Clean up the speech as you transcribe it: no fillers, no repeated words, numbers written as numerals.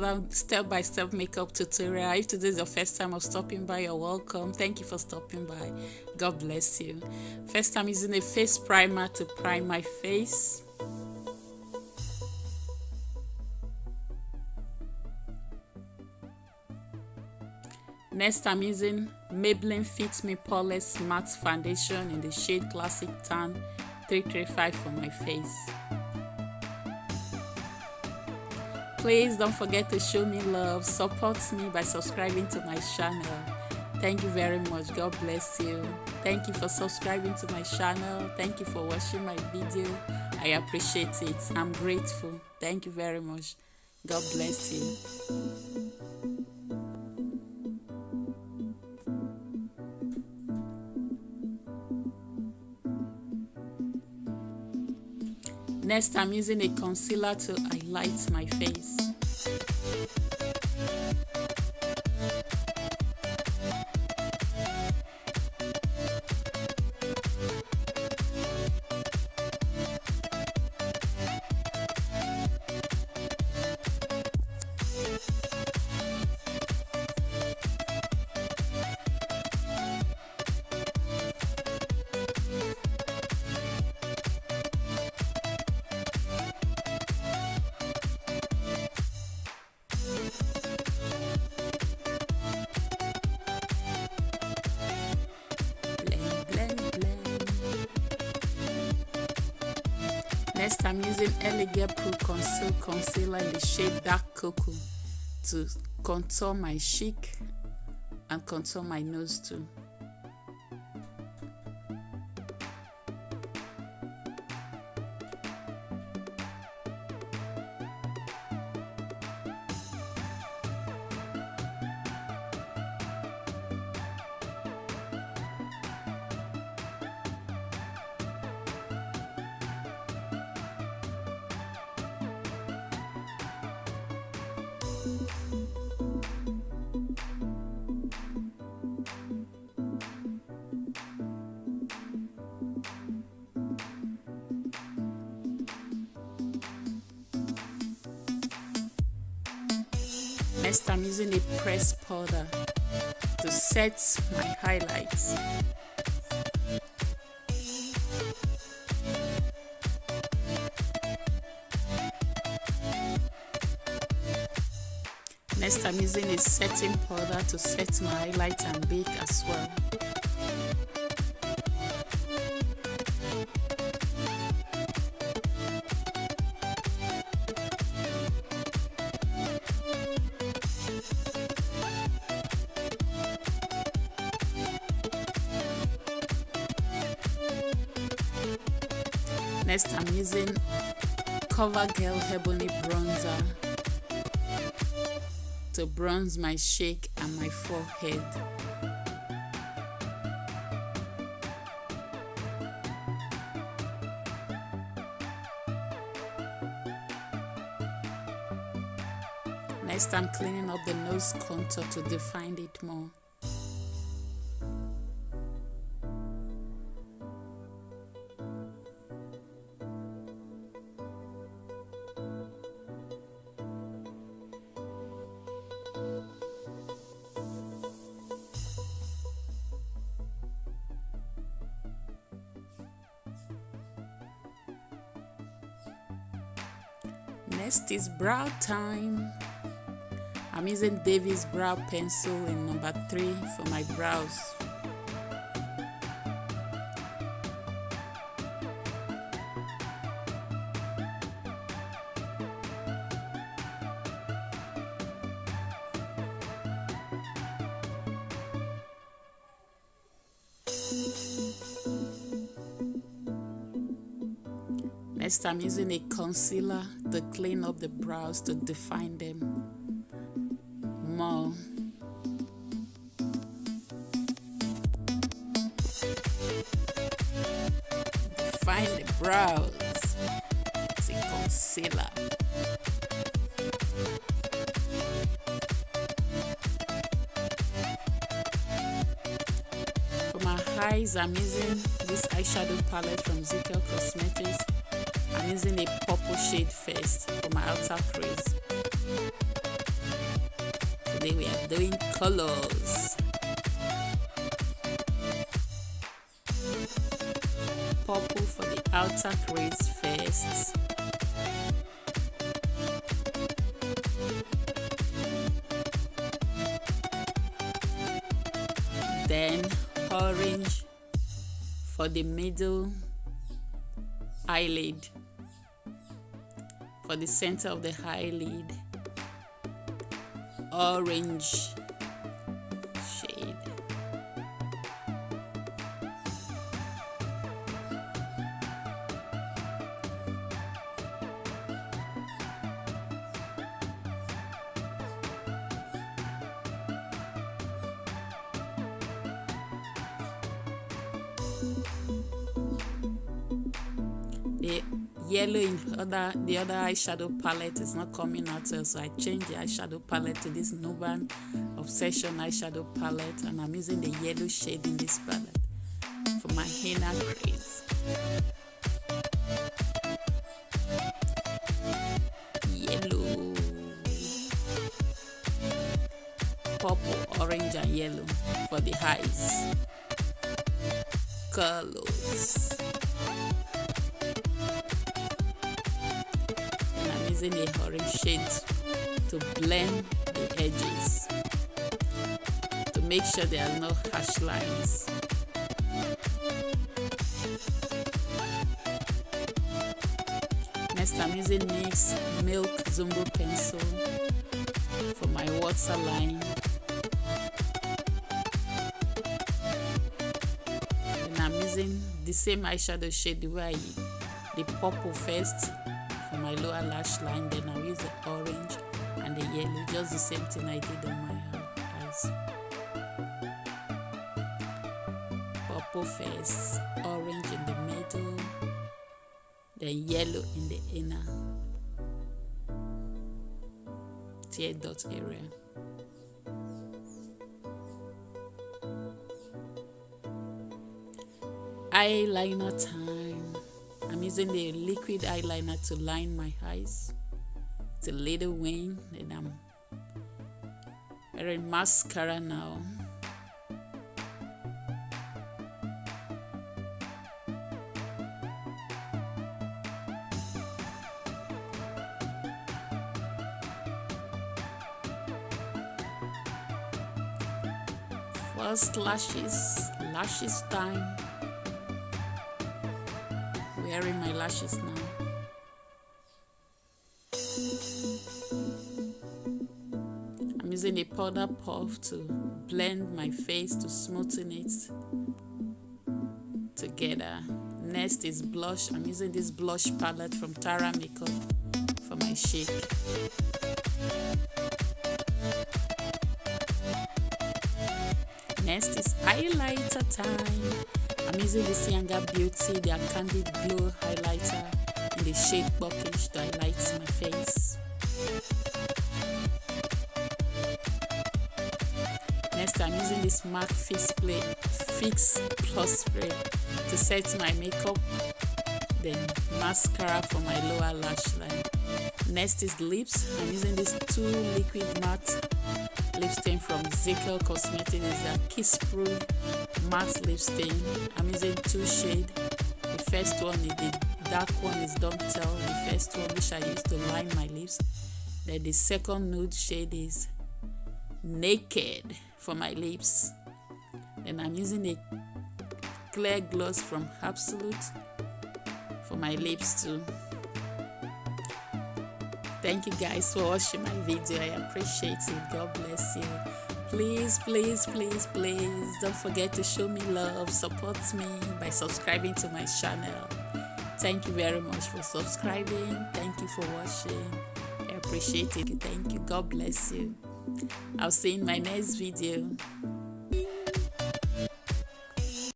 another step-by-step makeup tutorial. If today is your first time of stopping by, you're welcome. Thank you for stopping by. God bless you. First, I'm using a face primer to prime my face. Next, I'm using Maybelline Fit Me Poreless Matte Foundation in the shade Classic Tan 335 for my face. Please don't forget to show me love. Support me by subscribing to my channel. Thank you very much. God bless you. Thank you for subscribing to my channel. Thank you for watching my video. I appreciate it. I'm grateful. Thank you very much. God bless you. Next, I'm using a concealer to highlight my face. Next, I'm using Elegant Pro Conceal Concealer in the shade Dark Cocoa to contour my cheek and contour my nose too. Next, I'm using a pressed powder to set my highlights. Next, I'm using a setting powder to set my highlights and bake as well. Next, I'm using CoverGirl Ebony Bronzer to bronze my cheek and my forehead. Next, I'm cleaning up the nose contour to define it more. Next is brow time. I'm using Davis Brow Pencil in number 3 for my brows. Next, I'm using a concealer to clean up the brows to define them more. Define the brows. It's a concealer. For my eyes, I'm using this eyeshadow palette from Zikel Cosmetics. I'm using a purple shade first for my outer crease. Today we are doing colors. Purple for the outer crease first. Then orange for the middle eyelid, for the center of the eyelid, orange shade. The yellow in the other eyeshadow palette is not coming out, so I changed the eyeshadow palette to this Nuban Obsession eyeshadow palette, and I'm using the yellow shade in this palette for my inner crease. Yellow, purple, orange, and yellow for the eyes. Colors. Using the orange shade to blend the edges to make sure there are no harsh lines. Next, I'm using NYX Milk Zumbo pencil for my waterline. And I'm using the same eyeshadow shade the purple first for my lower lash line, then I'll use the orange and the yellow, just the same thing I did on my eyes. Purple first, orange in the middle, then yellow in the inner tear dot area. Eyeliner time. I'm using the liquid eyeliner to line my eyes. It's a little wing, and I'm wearing mascara now. First, lashes time. Wearing my lashes now. I'm using a powder puff to blend my face, to smoothen it together. Next is blush. I'm using this blush palette from Tara Makeup for my shake. Next is highlighter time. I'm using this Younger Beauty, their Candid Glow highlighter in the shade Buckish to highlight my face. Next, I'm using this MAC Fix Plus Spray to set my makeup, then mascara for my lower lash line. Next is lips. I'm using this 2 liquid matte lip stain from Zekel Cosmetics. It's a Kiss Proof matte lip stain. I'm using 2 shades. The first one is the dark one is Don't Tell. The first one which I used to line my lips. Then the second nude shade is Naked for my lips. Then I'm using a clear gloss from Absolute for my lips too. Thank you guys for watching my video. I appreciate it. God bless you. Please, please, please, please don't forget to show me love. Support me by subscribing to my channel. Thank you very much for subscribing. Thank you for watching. I appreciate it. Thank you. God bless you. I'll see you in my next video.